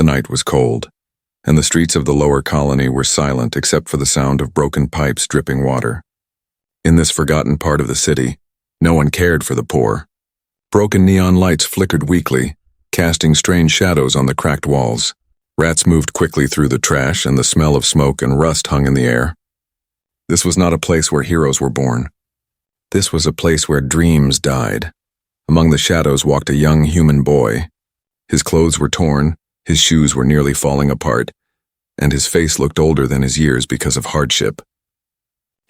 The night was cold, and the streets of the lower colony were silent except for the sound of broken pipes dripping water. In this forgotten part of the city, no one cared for the poor. Broken neon lights flickered weakly, casting strange shadows on the cracked walls. Rats moved quickly through the trash, and the smell of smoke and rust hung in the air. This was not a place where heroes were born. This was a place where dreams died. Among the shadows walked a young human boy. His clothes were torn, his shoes were nearly falling apart, and his face looked older than his years because of hardship.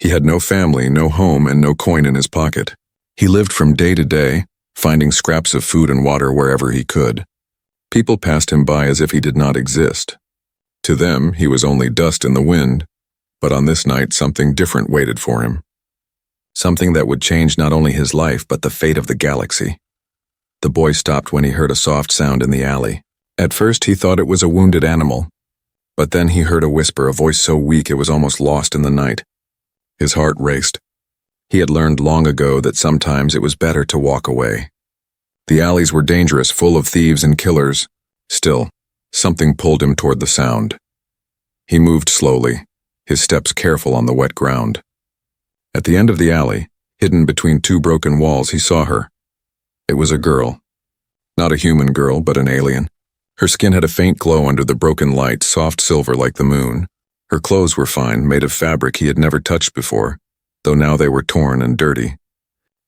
He had no family, no home, and no coin in his pocket. He lived from day to day, finding scraps of food and water wherever he could. People passed him by as if he did not exist. To them, he was only dust in the wind, but on this night something different waited for him. Something that would change not only his life but the fate of the galaxy. The boy stopped when he heard a soft sound in the alley. At first he thought it was a wounded animal, but then he heard a whisper, a voice so weak it was almost lost in the night. His heart raced. He had learned long ago that sometimes it was better to walk away. The alleys were dangerous, full of thieves and killers. Still, something pulled him toward the sound. He moved slowly, his steps careful on the wet ground. At the end of the alley, hidden between two broken walls, he saw her. It was a girl. Not a human girl, but an alien. Her skin had a faint glow under the broken light, soft silver like the moon. Her clothes were fine, made of fabric he had never touched before, though now they were torn and dirty.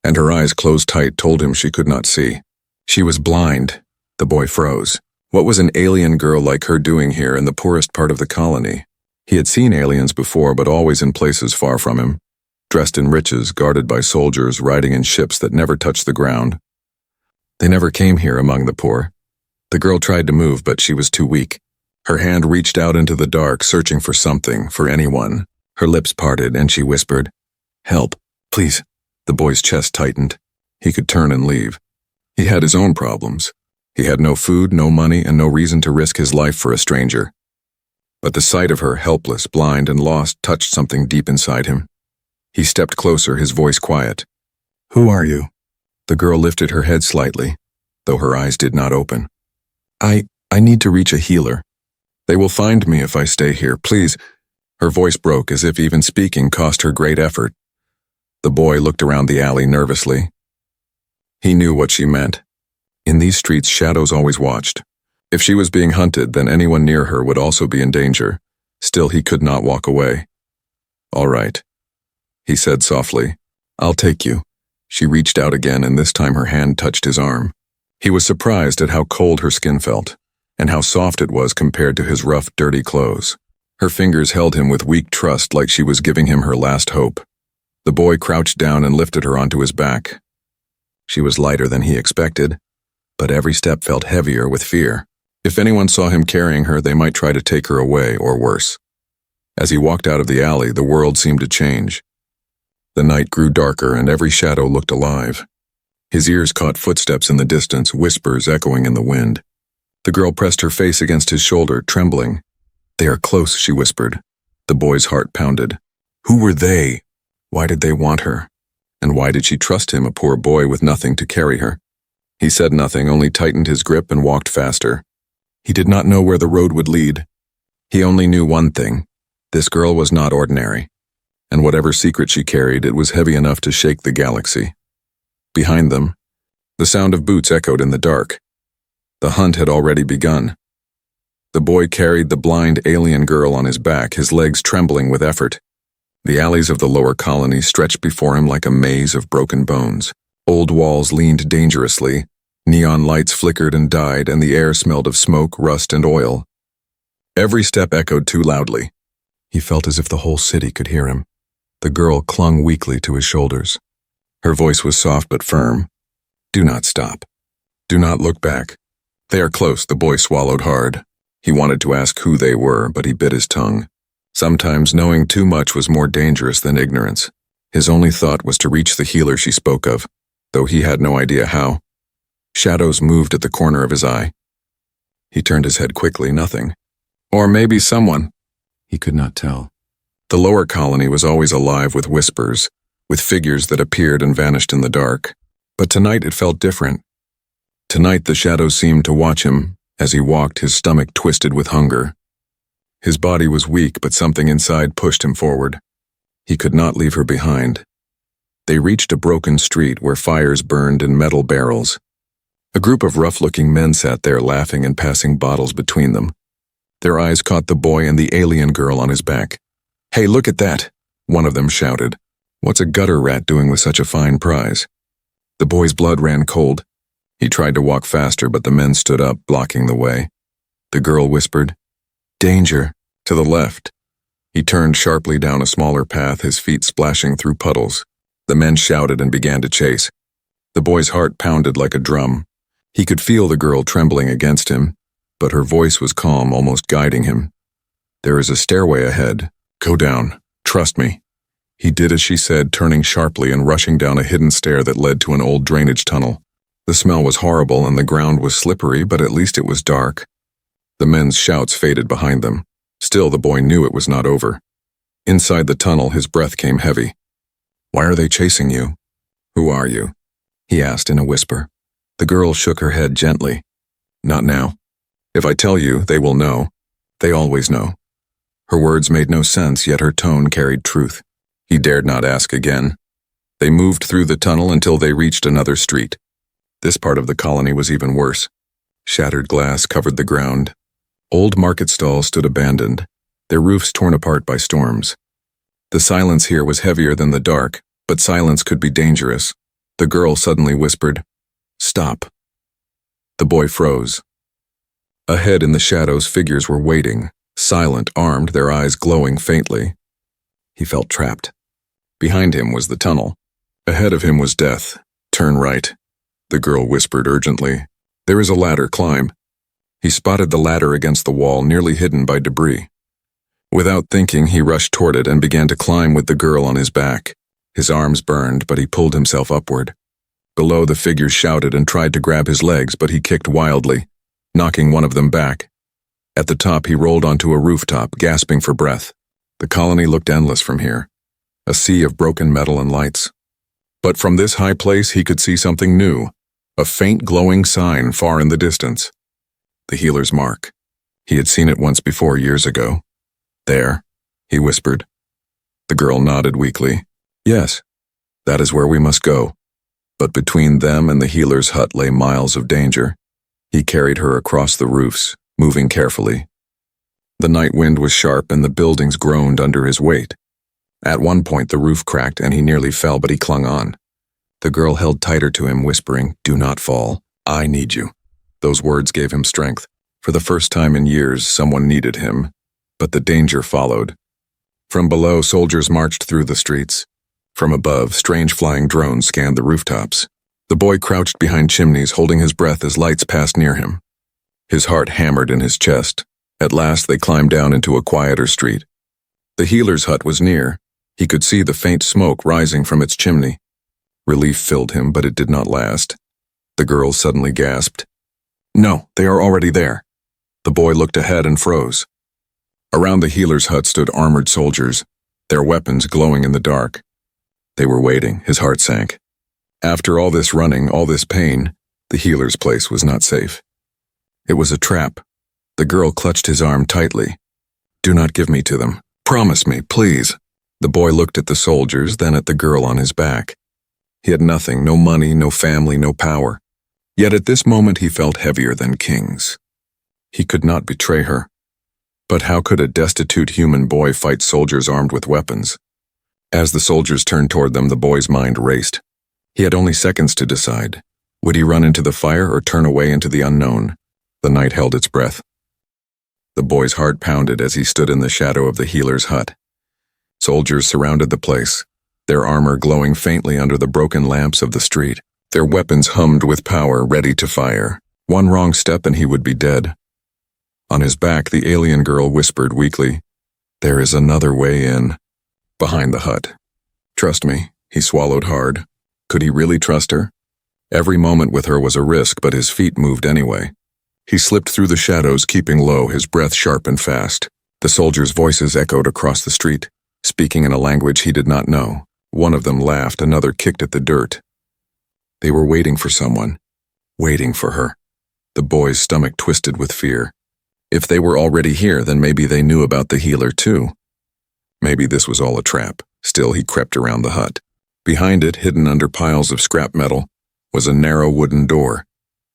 And her eyes closed tight told him she could not see. She was blind. The boy froze. What was an alien girl like her doing here in the poorest part of the colony? He had seen aliens before, but always in places far from him, dressed in riches, guarded by soldiers, riding in ships that never touched the ground. They never came here among the poor. The girl tried to move, but she was too weak. Her hand reached out into the dark, searching for something, for anyone. Her lips parted, and she whispered, "Help, please." The boy's chest tightened. He could turn and leave. He had his own problems. He had no food, no money, and no reason to risk his life for a stranger. But the sight of her, helpless, blind, and lost, touched something deep inside him. He stepped closer, his voice quiet. "Who are you?" The girl lifted her head slightly, though her eyes did not open. I need to reach a healer. They will find me if I stay here, please." Her voice broke as if even speaking cost her great effort. The boy looked around the alley nervously. He knew what she meant. In these streets, shadows always watched. If she was being hunted, then anyone near her would also be in danger. Still, he could not walk away. "All right," he said softly. "I'll take you." She reached out again, and this time her hand touched his arm. He was surprised at how cold her skin felt, and how soft it was compared to his rough, dirty clothes. Her fingers held him with weak trust, like she was giving him her last hope. The boy crouched down and lifted her onto his back. She was lighter than he expected, but every step felt heavier with fear. If anyone saw him carrying her, they might try to take her away, or worse. As he walked out of the alley, the world seemed to change. The night grew darker, and every shadow looked alive. His ears caught footsteps in the distance, whispers echoing in the wind. The girl pressed her face against his shoulder, trembling. "They are close," she whispered. The boy's heart pounded. Who were they? Why did they want her? And why did she trust him, a poor boy with nothing to carry her? He said nothing, only tightened his grip and walked faster. He did not know where the road would lead. He only knew one thing. This girl was not ordinary. And whatever secret she carried, it was heavy enough to shake the galaxy. Behind them, the sound of boots echoed in the dark. The hunt had already begun. The boy carried the blind alien girl on his back, his legs trembling with effort. The alleys of the lower colony stretched before him like a maze of broken bones. Old walls leaned dangerously, neon lights flickered and died, and the air smelled of smoke, rust, and oil. Every step echoed too loudly. He felt as if the whole city could hear him. The girl clung weakly to his shoulders. Her voice was soft but firm. "Do not stop. Do not look back. They are close." The boy swallowed hard. He wanted to ask who they were, but he bit his tongue. Sometimes knowing too much was more dangerous than ignorance. His only thought was to reach the healer she spoke of, though he had no idea how. Shadows moved at the corner of his eye. He turned his head quickly, nothing. Or maybe someone. He could not tell. The lower colony was always alive with whispers, with figures that appeared and vanished in the dark. But tonight it felt different. Tonight the shadows seemed to watch him, As he walked, his stomach twisted with hunger. His body was weak, but something inside pushed him forward. He could not leave her behind. They reached a broken street where fires burned in metal barrels. A group of rough-looking men sat there laughing and passing bottles between them. Their eyes caught the boy and the alien girl on his back. "Hey, look at that!" one of them shouted. "What's a gutter rat doing with such a fine prize?" The boy's blood ran cold. He tried to walk faster, but the men stood up, blocking the way. The girl whispered, "Danger," to the left. He turned sharply down a smaller path, his feet splashing through puddles. The men shouted and began to chase. The boy's heart pounded like a drum. He could feel the girl trembling against him, but her voice was calm, almost guiding him. "There is a stairway ahead. Go down. Trust me." He did as she said, turning sharply and rushing down a hidden stair that led to an old drainage tunnel. The smell was horrible and the ground was slippery, but at least it was dark. The men's shouts faded behind them. Still, the boy knew it was not over. Inside the tunnel, his breath came heavy. "Why are they chasing you?" "Who are you?" he asked in a whisper. The girl shook her head gently. "Not now. If I tell you, they will know. They always know." Her words made no sense, yet her tone carried truth. He dared not ask again. They moved through the tunnel until they reached another street. This part of the colony was even worse. Shattered glass covered the ground. Old market stalls stood abandoned, their roofs torn apart by storms. The silence here was heavier than the dark, but silence could be dangerous. The girl suddenly whispered, "Stop." The boy froze. Ahead in the shadows, figures were waiting, silent, armed, their eyes glowing faintly. He felt trapped. Behind him was the tunnel. Ahead of him was death. "Turn right," the girl whispered urgently. "There is a ladder, climb." He spotted the ladder against the wall, nearly hidden by debris. Without thinking, he rushed toward it and began to climb with the girl on his back. His arms burned, but he pulled himself upward. Below, the figures shouted and tried to grab his legs, but he kicked wildly, knocking one of them back. At the top, he rolled onto a rooftop, gasping for breath. The colony looked endless from here, a sea of broken metal and lights. But from this high place, he could see something new, a faint glowing sign far in the distance. The healer's mark. He had seen it once before, years ago. "There," he whispered. The girl nodded weakly. "Yes, that is where we must go." But between them and the healer's hut lay miles of danger. He carried her across the roofs, moving carefully. The night wind was sharp and the buildings groaned under his weight. At one point the roof cracked and he nearly fell, but he clung on. The girl held tighter to him, whispering, "Do not fall. I need you." Those words gave him strength. For the first time in years, someone needed him. But the danger followed. From below, soldiers marched through the streets. From above, strange flying drones scanned the rooftops. The boy crouched behind chimneys, holding his breath as lights passed near him. His heart hammered in his chest. At last, they climbed down into a quieter street. The healer's hut was near. He could see the faint smoke rising from its chimney. Relief filled him, but it did not last. The girl suddenly gasped. "No, they are already there." The boy looked ahead and froze. Around the healer's hut stood armored soldiers, their weapons glowing in the dark. They were waiting. His heart sank. After all this running, all this pain, the healer's place was not safe. It was a trap. The girl clutched his arm tightly. "Do not give me to them. Promise me, please." The boy looked at the soldiers, then at the girl on his back. He had nothing, no money, no family, no power. Yet at this moment he felt heavier than kings. He could not betray her. But how could a destitute human boy fight soldiers armed with weapons? As the soldiers turned toward them, the boy's mind raced. He had only seconds to decide. Would he run into the fire or turn away into the unknown? The night held its breath. The boy's heart pounded as he stood in the shadow of the healer's hut. Soldiers surrounded the place, their armor glowing faintly under the broken lamps of the street. Their weapons hummed with power, ready to fire. One wrong step and he would be dead. On his back, the alien girl whispered weakly, "There is another way in." Behind the hut. "Trust me," he swallowed hard. Could he really trust her? Every moment with her was a risk, but his feet moved anyway. He slipped through the shadows, keeping low, his breath sharp and fast. The soldiers' voices echoed across the street, speaking in a language he did not know. One of them laughed, another kicked at the dirt. They were waiting for someone. Waiting for her. The boy's stomach twisted with fear. If they were already here, then maybe they knew about the healer too. Maybe this was all a trap. Still, he crept around the hut. Behind it, hidden under piles of scrap metal, was a narrow wooden door.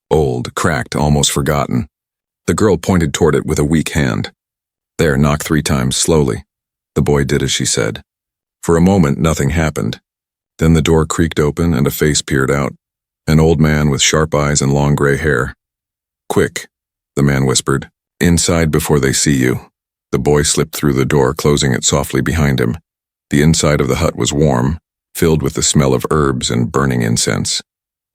Old, cracked, almost forgotten. The girl pointed toward it with a weak hand. There, knock 3 times, slowly. The boy did as she said. For a moment, nothing happened. Then the door creaked open and a face peered out. An old man with sharp eyes and long gray hair. Quick, the man whispered. Inside before they see you. The boy slipped through the door, closing it softly behind him. The inside of the hut was warm, filled with the smell of herbs and burning incense.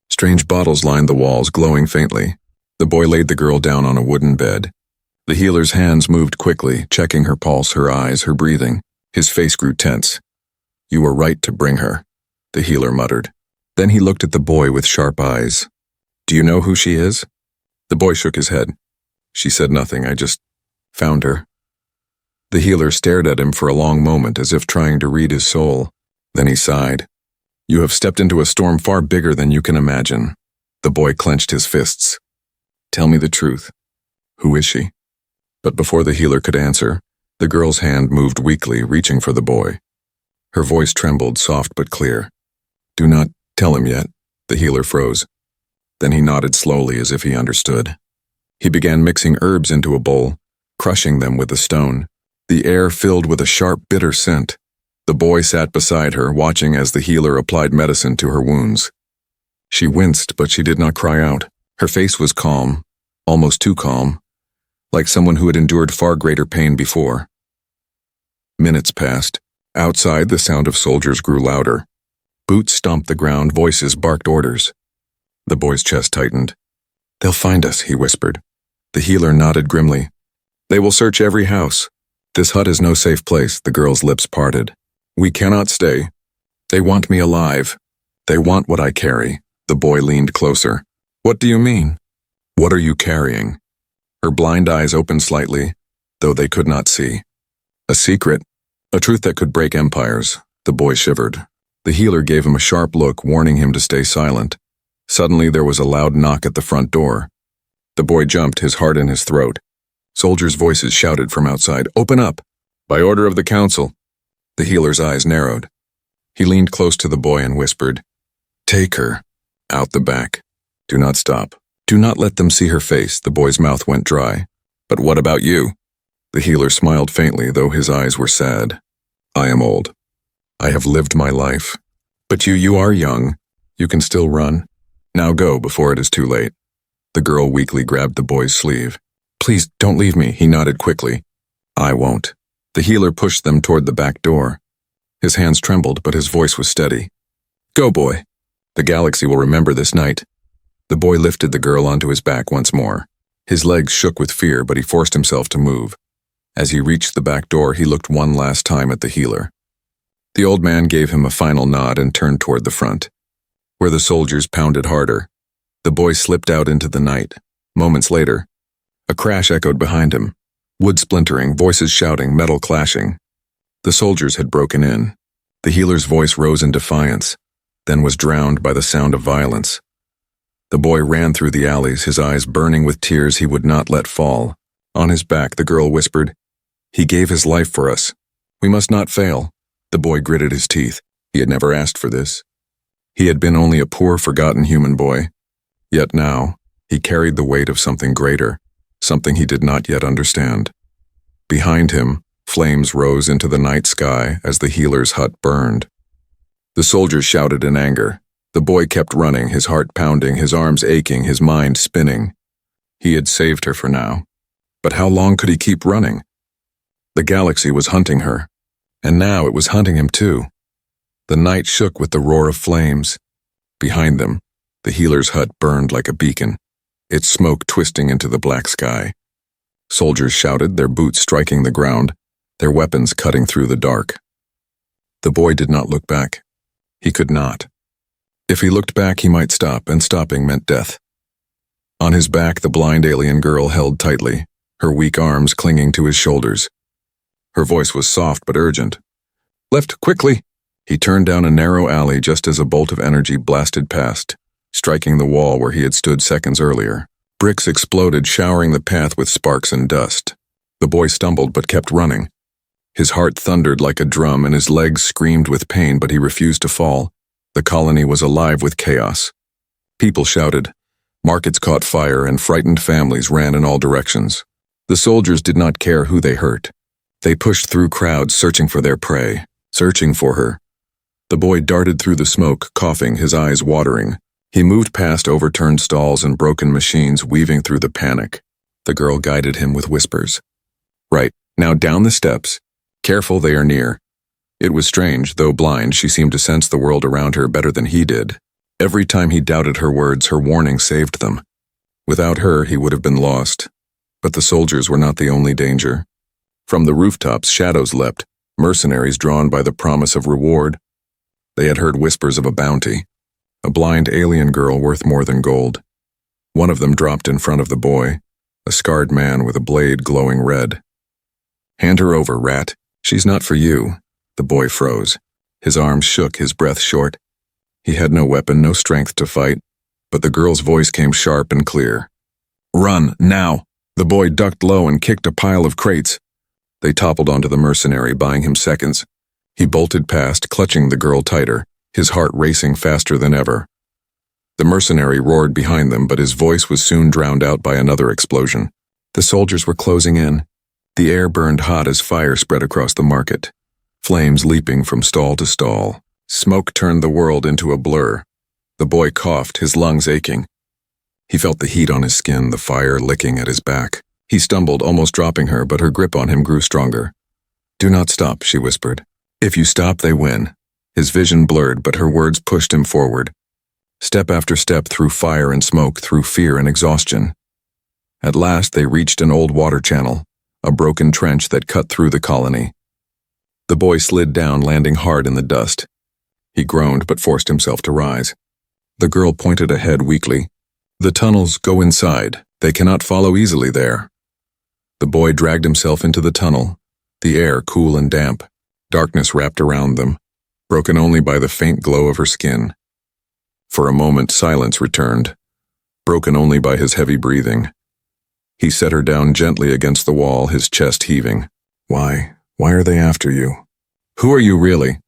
Strange bottles lined the walls, glowing faintly. The boy laid the girl down on a wooden bed. The healer's hands moved quickly, checking her pulse, her eyes, her breathing. His face grew tense. You were right to bring her, the healer muttered. Then he looked at the boy with sharp eyes. Do you know who she is? The boy shook his head. She said nothing. I just found her. The healer stared at him for a long moment, as if trying to read his soul. Then he sighed. You have stepped into a storm far bigger than you can imagine. The boy clenched his fists. Tell me the truth. Who is she? But before the healer could answer, the girl's hand moved weakly, reaching for the boy. Her voice trembled, soft but clear. Do not tell him yet. The healer froze. Then he nodded slowly, as if he understood. He began mixing herbs into a bowl, crushing them with a stone. The air filled with a sharp, bitter scent. The boy sat beside her, watching as the healer applied medicine to her wounds. She winced, but she did not cry out. Her face was calm, almost too calm, like someone who had endured far greater pain before. Minutes passed. Outside, the sound of soldiers grew louder. Boots stomped the ground, voices barked orders. The boy's chest tightened. They'll find us, he whispered. The healer nodded grimly. They will search every house. This hut is no safe place, the girl's lips parted. We cannot stay. They want me alive. They want what I carry. The boy leaned closer. What do you mean? What are you carrying? Her blind eyes opened slightly, though they could not see. A secret, a truth that could break empires. The boy shivered. The healer gave him a sharp look, warning him to stay silent. Suddenly there was a loud knock at the front door. The boy jumped, his heart in his throat. Soldiers' voices shouted from outside, Open up! By order of the council. The healer's eyes narrowed. He leaned close to the boy and whispered, Take her. Out the back. Do not stop. Do not let them see her face. The boy's mouth went dry. But what about you? The healer smiled faintly, though his eyes were sad. I am old. I have lived my life. But you are young. You can still run. Now go before it is too late. The girl weakly grabbed the boy's sleeve. Please, don't leave me, he nodded quickly. I won't. The healer pushed them toward the back door. His hands trembled, but his voice was steady. Go, boy. The galaxy will remember this night. The boy lifted the girl onto his back once more. His legs shook with fear, but he forced himself to move. As he reached the back door, he looked one last time at the healer. The old man gave him a final nod and turned toward the front, where the soldiers pounded harder. The boy slipped out into the night. Moments later, a crash echoed behind him. Wood splintering, voices shouting, metal clashing. The soldiers had broken in. The healer's voice rose in defiance, then was drowned by the sound of violence. The boy ran through the alleys, his eyes burning with tears he would not let fall. On his back, the girl whispered, He gave his life for us. We must not fail. The boy gritted his teeth. He had never asked for this. He had been only a poor, forgotten human boy. Yet now, he carried the weight of something greater, something he did not yet understand. Behind him, flames rose into the night sky as the healer's hut burned. The soldiers shouted in anger. The boy kept running, his heart pounding, his arms aching, his mind spinning. He had saved her for now. But how long could he keep running? The galaxy was hunting her, and now it was hunting him too. The night shook with the roar of flames. Behind them, the healer's hut burned like a beacon, its smoke twisting into the black sky. Soldiers shouted, their boots striking the ground, their weapons cutting through the dark. The boy did not look back. He could not. If he looked back, he might stop, and stopping meant death. On his back, the blind alien girl held tightly, her weak arms clinging to his shoulders. Her voice was soft but urgent. Left, quickly! He turned down a narrow alley just as a bolt of energy blasted past, striking the wall where he had stood seconds earlier. Bricks exploded, showering the path with sparks and dust. The boy stumbled but kept running. His heart thundered like a drum and his legs screamed with pain, but he refused to fall. The colony was alive with chaos. People shouted. Markets caught fire and frightened families ran in all directions. The soldiers did not care who they hurt. They pushed through crowds searching for their prey, searching for her. The boy darted through the smoke, coughing, his eyes watering. He moved past overturned stalls and broken machines, weaving through the panic. The girl guided him with whispers. Right, now down the steps. Careful, they are near. It was strange, though blind, she seemed to sense the world around her better than he did. Every time he doubted her words, her warning saved them. Without her, he would have been lost. But the soldiers were not the only danger. From the rooftops, shadows leapt, mercenaries drawn by the promise of reward. They had heard whispers of a bounty, a blind alien girl worth more than gold. One of them dropped in front of the boy, a scarred man with a blade glowing red. Hand her over, rat. She's not for you. The boy froze. His arms shook, his breath short. He had no weapon, no strength to fight, but the girl's voice came sharp and clear. Run, now! The boy ducked low and kicked a pile of crates. They toppled onto the mercenary, buying him seconds. He bolted past, clutching the girl tighter, his heart racing faster than ever. The mercenary roared behind them, but his voice was soon drowned out by another explosion. The soldiers were closing in. The air burned hot as fire spread across the market, flames leaping from stall to stall. Smoke turned the world into a blur. The boy coughed, his lungs aching. He felt the heat on his skin, the fire licking at his back. He stumbled, almost dropping her, but her grip on him grew stronger. Do not stop, she whispered. If you stop, they win. His vision blurred, but her words pushed him forward. Step after step through fire and smoke, through fear and exhaustion. At last they reached an old water channel, a broken trench that cut through the colony. The boy slid down, landing hard in the dust. He groaned but forced himself to rise. The girl pointed ahead weakly. The tunnels, go inside. They cannot follow easily there. The boy dragged himself into the tunnel, the air cool and damp. Darkness wrapped around them, broken only by the faint glow of her skin. For a moment, silence returned, broken only by his heavy breathing. He set her down gently against the wall, his chest heaving. Why are they after you? Who are you really?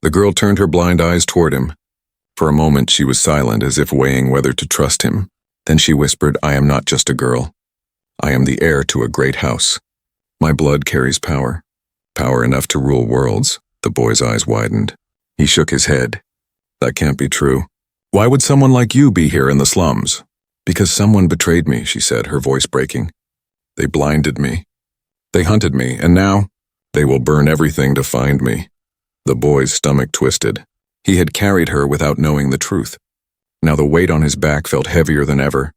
The girl turned her blind eyes toward him. For a moment she was silent, as if weighing whether to trust him. Then she whispered, I am not just a girl. I am the heir to a great house. My blood carries power. Power enough to rule worlds. The boy's eyes widened. He shook his head. That can't be true. Why would someone like you be here in the slums? Because someone betrayed me, she said, her voice breaking. They blinded me. They hunted me, and now they will burn everything to find me. The boy's stomach twisted. He had carried her without knowing the truth. Now the weight on his back felt heavier than ever.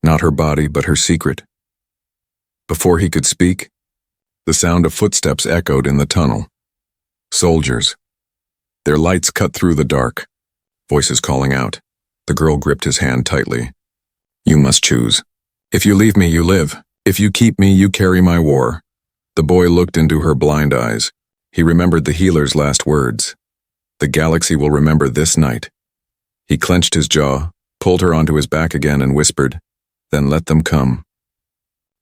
Not her body, but her secret. Before he could speak, the sound of footsteps echoed in the tunnel. Soldiers. Their lights cut through the dark. Voices calling out. The girl gripped his hand tightly. You must choose. If you leave me, you live. If you keep me, you carry my war. The boy looked into her blind eyes. He remembered the healer's last words. The galaxy will remember this night. He clenched his jaw, pulled her onto his back again and whispered, Then let them come.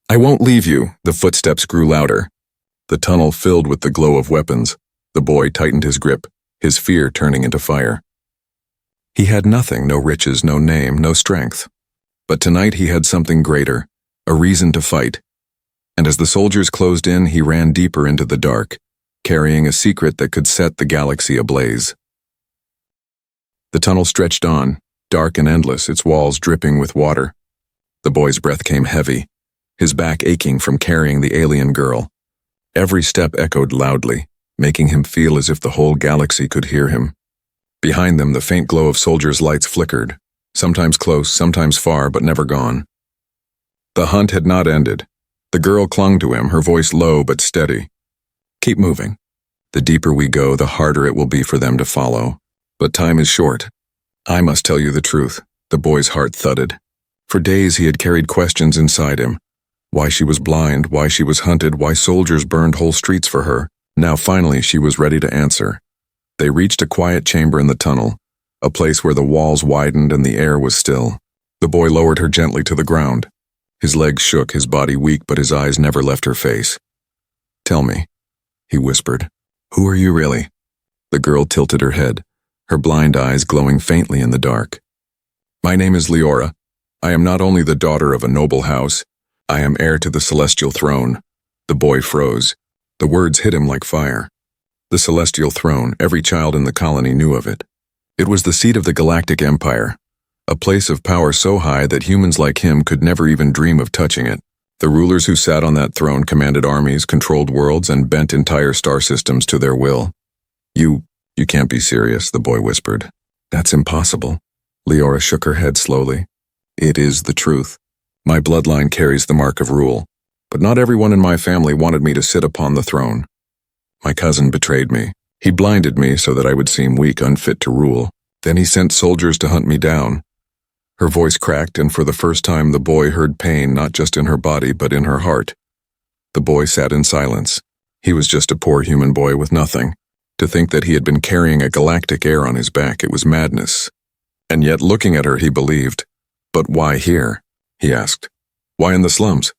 I won't leave you. The footsteps grew louder. The tunnel filled with the glow of weapons. The boy tightened his grip, his fear turning into fire. He had nothing, no riches, no name, no strength. But tonight he had something greater, a reason to fight. And as the soldiers closed in, he ran deeper into the dark, carrying a secret that could set the galaxy ablaze. The tunnel stretched on, dark and endless, its walls dripping with water. The boy's breath came heavy, his back aching from carrying the alien girl. Every step echoed loudly, making him feel as if the whole galaxy could hear him. Behind them, the faint glow of soldiers' lights flickered, sometimes close, sometimes far, but never gone. The hunt had not ended. The girl clung to him, her voice low but steady. Keep moving. The deeper we go, the harder it will be for them to follow. But time is short. I must tell you the truth. The boy's heart thudded. For days he had carried questions inside him. Why she was blind, why she was hunted, why soldiers burned whole streets for her. Now finally she was ready to answer. They reached a quiet chamber in the tunnel, a place where the walls widened and the air was still. The boy lowered her gently to the ground. His legs shook, his body weak, but his eyes never left her face. "Tell me," he whispered. "Who are you really?" The girl tilted her head, her blind eyes glowing faintly in the dark. "My name is Leora. I am not only the daughter of a noble house, I am heir to the celestial throne." The boy froze. The words hit him like fire. The celestial throne, every child in the colony knew of it. It was the seat of the Galactic Empire, a place of power so high that humans like him could never even dream of touching it. The rulers who sat on that throne commanded armies, controlled worlds, and bent entire star systems to their will. You can't be serious," the boy whispered. "That's impossible." Leora shook her head slowly. "It is the truth. My bloodline carries the mark of rule, but not everyone in my family wanted me to sit upon the throne. My cousin betrayed me. He blinded me so that I would seem weak, unfit to rule. Then he sent soldiers to hunt me down." Her voice cracked, and for the first time the boy heard pain not just in her body but in her heart. The boy sat in silence. He was just a poor human boy with nothing. To think that he had been carrying a galactic heir on his back, it was madness. And yet, looking at her, he believed. "But why here?" he asked. "Why in the slums?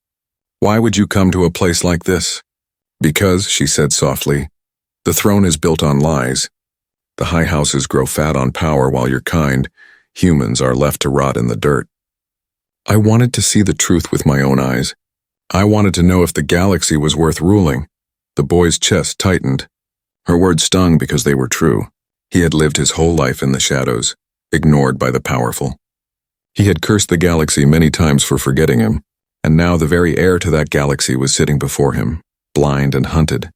Why would you come to a place like this?" "Because," she said softly, "the throne is built on lies. The high houses grow fat on power while your kind, humans, are left to rot in the dirt. I wanted to see the truth with my own eyes. I wanted to know if the galaxy was worth ruling." The boy's chest tightened. Her words stung because they were true. He had lived his whole life in the shadows, ignored by the powerful. He had cursed the galaxy many times for forgetting him, and now the very heir to that galaxy was sitting before him, blind and hunted.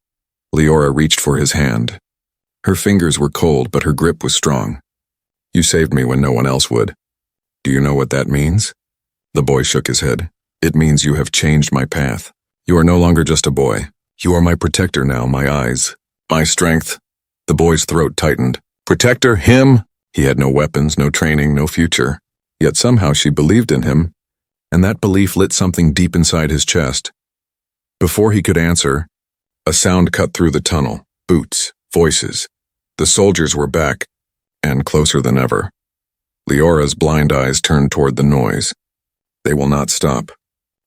Leora reached for his hand. Her fingers were cold, but her grip was strong. "You saved me when no one else would. Do you know what that means?" The boy shook his head. "It means you have changed my path. You are no longer just a boy. You are my protector now, my eyes, my strength." The boy's throat tightened. Protector? Him? He had no weapons, no training, no future. Yet somehow she believed in him, and that belief lit something deep inside his chest. Before he could answer, a sound cut through the tunnel. Boots, voices. The soldiers were back, and closer than ever. Leora's blind eyes turned toward the noise. They will not stop.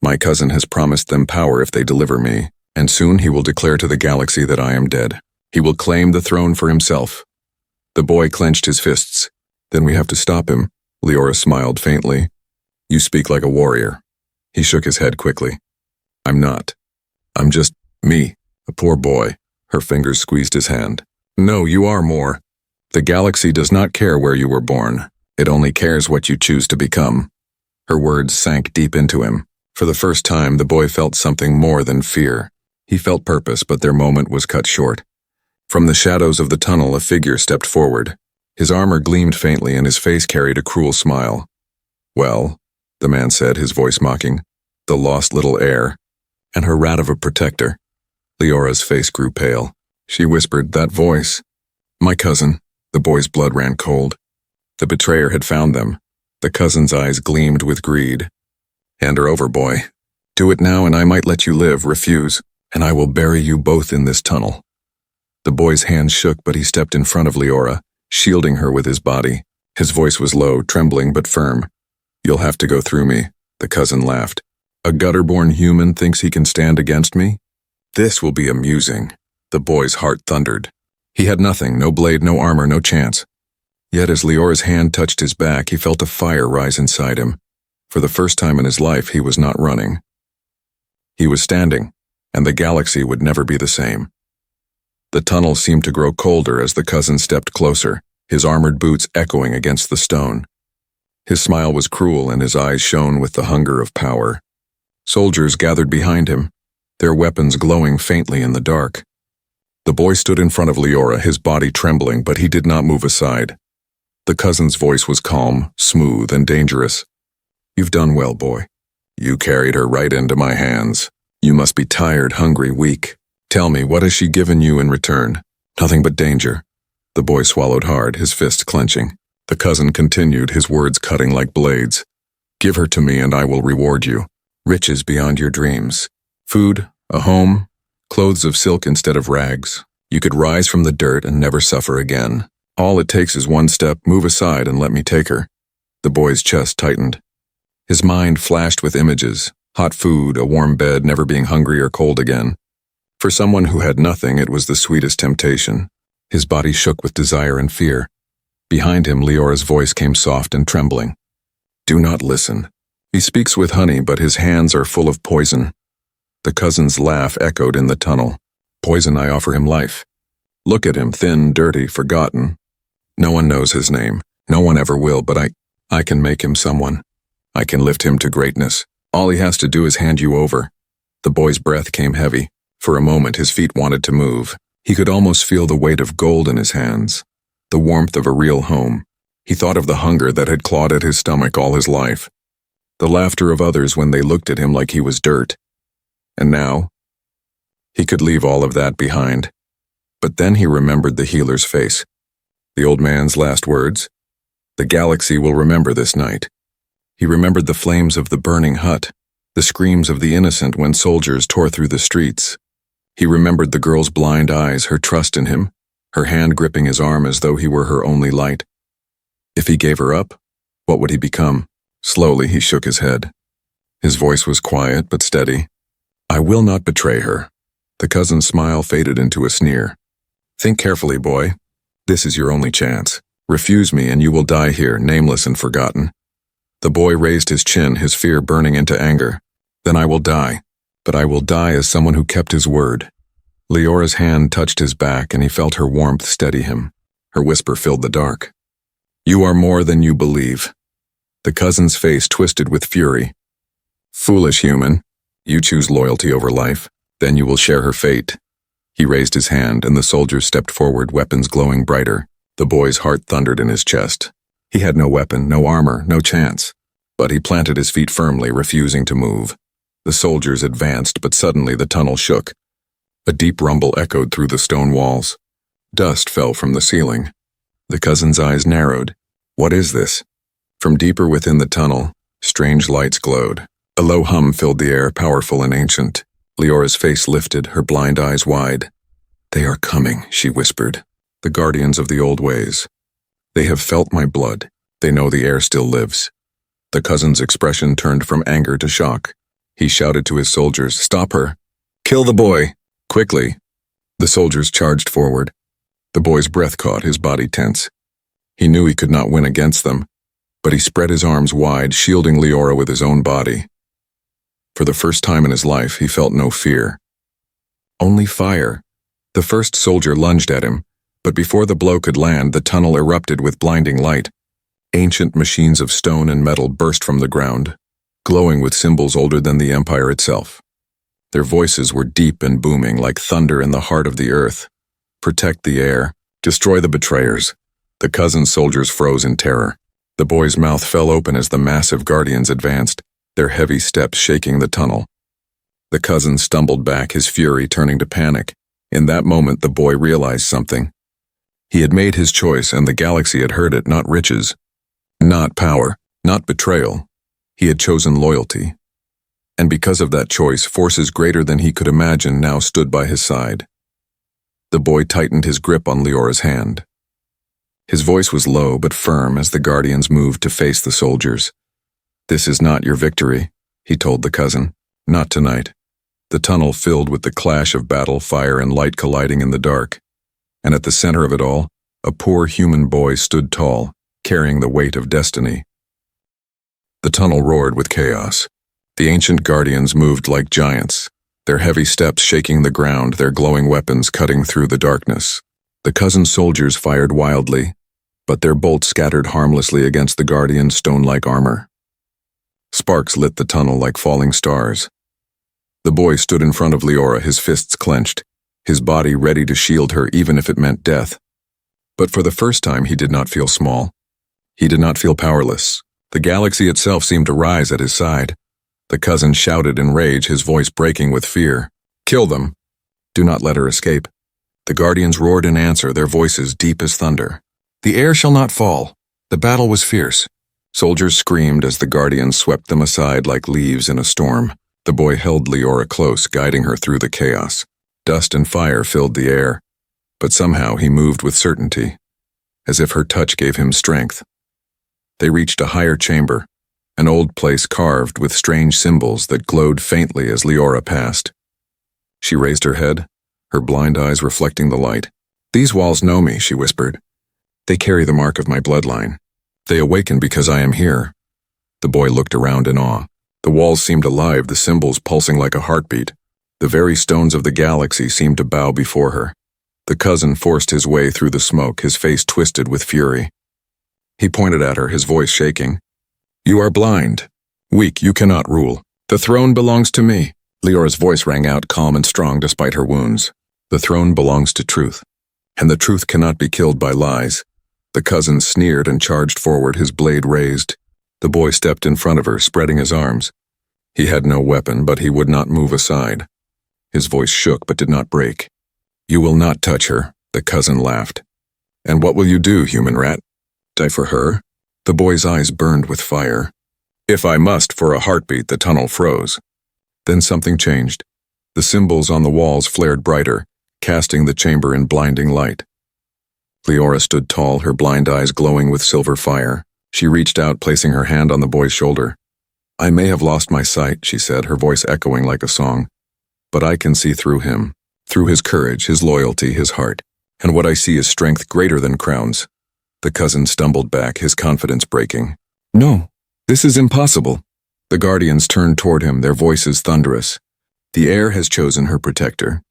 My cousin has promised them power if they deliver me, and soon he will declare to the galaxy that I am dead. He will claim the throne for himself. The boy clenched his fists. Then we have to stop him. Leora smiled faintly. You speak like a warrior. He shook his head quickly. I'm not. I'm just me, a poor boy. Her fingers squeezed his hand. No, you are more. The galaxy does not care where you were born. It only cares what you choose to become. Her words sank deep into him. For the first time, the boy felt something more than fear. He felt purpose, but their moment was cut short. From the shadows of the tunnel, a figure stepped forward. His armor gleamed faintly, and his face carried a cruel smile. Well, the man said, his voice mocking, the lost little heir, and her rat of a protector. Leora's face grew pale. She whispered, that voice. My cousin. The boy's blood ran cold. The betrayer had found them. The cousin's eyes gleamed with greed. Hand her over, boy. Do it now and I might let you live. Refuse, and I will bury you both in this tunnel. The boy's hands shook, but he stepped in front of Leora, shielding her with his body. His voice was low, trembling but firm. You'll have to go through me, the cousin laughed. A gutter-born human thinks he can stand against me? This will be amusing. The boy's heart thundered. He had nothing, no blade, no armor, no chance. Yet as Leora's hand touched his back, he felt a fire rise inside him. For the first time in his life, he was not running. He was standing, and the galaxy would never be the same. The tunnel seemed to grow colder as the cousin stepped closer, his armored boots echoing against the stone. His smile was cruel and his eyes shone with the hunger of power. Soldiers gathered behind him, their weapons glowing faintly in the dark. The boy stood in front of Leora, his body trembling, but he did not move aside. The cousin's voice was calm, smooth, and dangerous. You've done well, boy. You carried her right into my hands. You must be tired, hungry, weak. Tell me, what has she given you in return? Nothing but danger. The boy swallowed hard, his fists clenching. The cousin continued, his words cutting like blades. Give her to me and I will reward you. Riches beyond your dreams. Food, a home, clothes of silk instead of rags. You could rise from the dirt and never suffer again. All it takes is one step, move aside and let me take her. The boy's chest tightened. His mind flashed with images, hot food, a warm bed, never being hungry or cold again. For someone who had nothing, it was the sweetest temptation. His body shook with desire and fear. Behind him, Leora's voice came soft and trembling. Do not listen. He speaks with honey, but his hands are full of poison. The cousin's laugh echoed in the tunnel. Poison, I offer him life. Look at him, thin, dirty, forgotten. No one knows his name. No one ever will, but I can make him someone. I can lift him to greatness. All he has to do is hand you over. The boy's breath came heavy. For a moment, his feet wanted to move. He could almost feel the weight of gold in his hands, the warmth of a real home. He thought of the hunger that had clawed at his stomach all his life, the laughter of others when they looked at him like he was dirt. And now, he could leave all of that behind. But then he remembered the healer's face. The old man's last words. The galaxy will remember this night. He remembered the flames of the burning hut, the screams of the innocent when soldiers tore through the streets. He remembered the girl's blind eyes, her trust in him, her hand gripping his arm as though he were her only light. If he gave her up, what would he become? Slowly he shook his head. His voice was quiet but steady. I will not betray her. The cousin's smile faded into a sneer. Think carefully, boy. This is your only chance. Refuse me and you will die here, nameless and forgotten. The boy raised his chin, his fear burning into anger. Then I will die, but I will die as someone who kept his word. Leora's hand touched his back and he felt her warmth steady him. Her whisper filled the dark. You are more than you believe. The cousin's face twisted with fury. Foolish human, you choose loyalty over life, then you will share her fate. He raised his hand and the soldiers stepped forward, weapons glowing brighter. The boy's heart thundered in his chest. He had no weapon, no armor, no chance. But he planted his feet firmly, refusing to move. The soldiers advanced, but suddenly the tunnel shook. A deep rumble echoed through the stone walls. Dust fell from the ceiling. The cousin's eyes narrowed. What is this? From deeper within the tunnel, strange lights glowed. A low hum filled the air, powerful and ancient. Leora's face lifted, her blind eyes wide. They are coming, she whispered. The guardians of the old ways. They have felt my blood. They know the air still lives. The cousin's expression turned from anger to shock. He shouted to his soldiers, Stop her! Kill the boy! Quickly! The soldiers charged forward. The boy's breath caught, his body tense. He knew he could not win against them, but he spread his arms wide, shielding Leora with his own body. For the first time in his life, he felt no fear. Only fire. The first soldier lunged at him, but before the blow could land, the tunnel erupted with blinding light. Ancient machines of stone and metal burst from the ground, glowing with symbols older than the empire itself. Their voices were deep and booming like thunder in the heart of the earth. Protect the air. Destroy the betrayers. The cousin soldiers froze in terror. The boy's mouth fell open as the massive guardians advanced, their heavy steps shaking the tunnel. The cousin stumbled back, his fury turning to panic. In that moment, the boy realized something. He had made his choice, and the galaxy had heard it, not riches, not power, not betrayal. He had chosen loyalty. And because of that choice, forces greater than he could imagine now stood by his side. The boy tightened his grip on Leora's hand. His voice was low but firm as the guardians moved to face the soldiers. This is not your victory, he told the cousin. Not tonight. The tunnel filled with the clash of battle, fire, and light colliding in the dark. And at the center of it all, a poor human boy stood tall, carrying the weight of destiny. The tunnel roared with chaos. The ancient guardians moved like giants, their heavy steps shaking the ground, their glowing weapons cutting through the darkness. The cousin soldiers fired wildly, but their bolts scattered harmlessly against the guardians' stone-like armor. Sparks lit the tunnel like falling stars. The boy stood in front of Leora, his fists clenched, his body ready to shield her even if it meant death. But for the first time, he did not feel small. He did not feel powerless. The galaxy itself seemed to rise at his side. The cousin shouted in rage, his voice breaking with fear. Kill them. Do not let her escape. The guardians roared in answer, their voices deep as thunder. The air shall not fall. The battle was fierce. Soldiers screamed as the guardians swept them aside like leaves in a storm. The boy held Leora close, guiding her through the chaos. Dust and fire filled the air, but somehow he moved with certainty, as if her touch gave him strength. They reached a higher chamber, an old place carved with strange symbols that glowed faintly as Leora passed. She raised her head, her blind eyes reflecting the light. "These walls know me," she whispered. "They carry the mark of my bloodline. They awaken because I am here." The boy looked around in awe. The walls seemed alive, the symbols pulsing like a heartbeat. The very stones of the galaxy seemed to bow before her. The cousin forced his way through the smoke, his face twisted with fury. He pointed at her, his voice shaking. "You are blind. Weak, you cannot rule. The throne belongs to me." Leora's voice rang out calm and strong despite her wounds. "The throne belongs to truth, and the truth cannot be killed by lies." The cousin sneered and charged forward, his blade raised. The boy stepped in front of her, spreading his arms. He had no weapon, but he would not move aside. His voice shook but did not break. "You will not touch her," the cousin laughed. "And what will you do, human rat? Die for her?" The boy's eyes burned with fire. "If I must, for a heartbeat," the tunnel froze. Then something changed. The symbols on the walls flared brighter, casting the chamber in blinding light. Leora stood tall, her blind eyes glowing with silver fire. She reached out, placing her hand on the boy's shoulder. "I may have lost my sight," she said, her voice echoing like a song. "But I can see through him, through his courage, his loyalty, his heart. And what I see is strength greater than crowns." The cousin stumbled back, his confidence breaking. "No, this is impossible." The guardians turned toward him, their voices thunderous. "The heir has chosen her protector.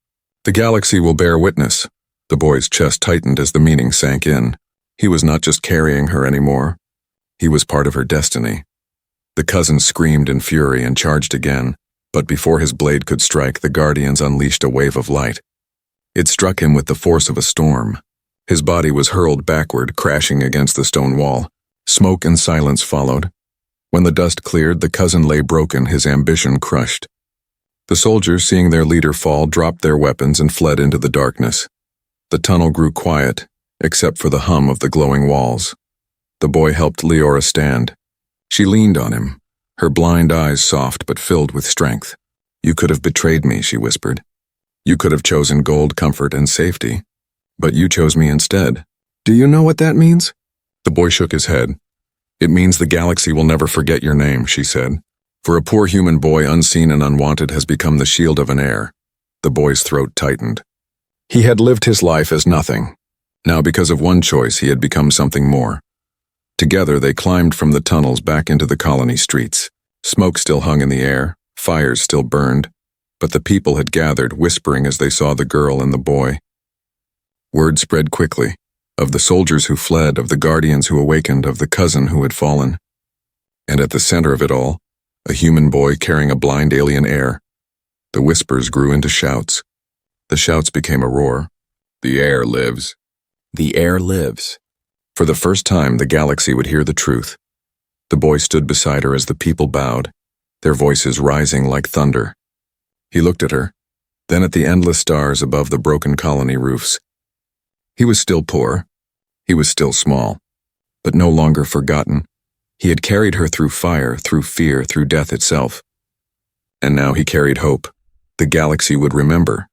The galaxy will bear witness." The boy's chest tightened as the meaning sank in. He was not just carrying her anymore. He was part of her destiny. The cousin screamed in fury and charged again, but before his blade could strike, the guardians unleashed a wave of light. It struck him with the force of a storm. His body was hurled backward, crashing against the stone wall. Smoke and silence followed. When the dust cleared, the cousin lay broken, his ambition crushed. The soldiers, seeing their leader fall, dropped their weapons and fled into the darkness. The tunnel grew quiet, except for the hum of the glowing walls. The boy helped Leora stand. She leaned on him, her blind eyes soft but filled with strength. "You could have betrayed me," she whispered. "You could have chosen gold, comfort, and safety. But you chose me instead. Do you know what that means?" The boy shook his head. "It means the galaxy will never forget your name," she said. "For a poor human boy, unseen and unwanted, has become the shield of an heir." The boy's throat tightened. He had lived his life as nothing. Now, because of one choice, he had become something more. Together, they climbed from the tunnels back into the colony streets. Smoke still hung in the air, fires still burned, but the people had gathered, whispering as they saw the girl and the boy. Word spread quickly, of the soldiers who fled, of the guardians who awakened, of the cousin who had fallen. And at the center of it all, a human boy carrying a blind alien heir. The whispers grew into shouts. The shouts became a roar. "The heir lives. The heir lives." For the first time, the galaxy would hear the truth. The boy stood beside her as the people bowed, their voices rising like thunder. He looked at her, then at the endless stars above the broken colony roofs. He was still poor. He was still small, but no longer forgotten. He had carried her through fire, through fear, through death itself. And now he carried hope. The galaxy would remember.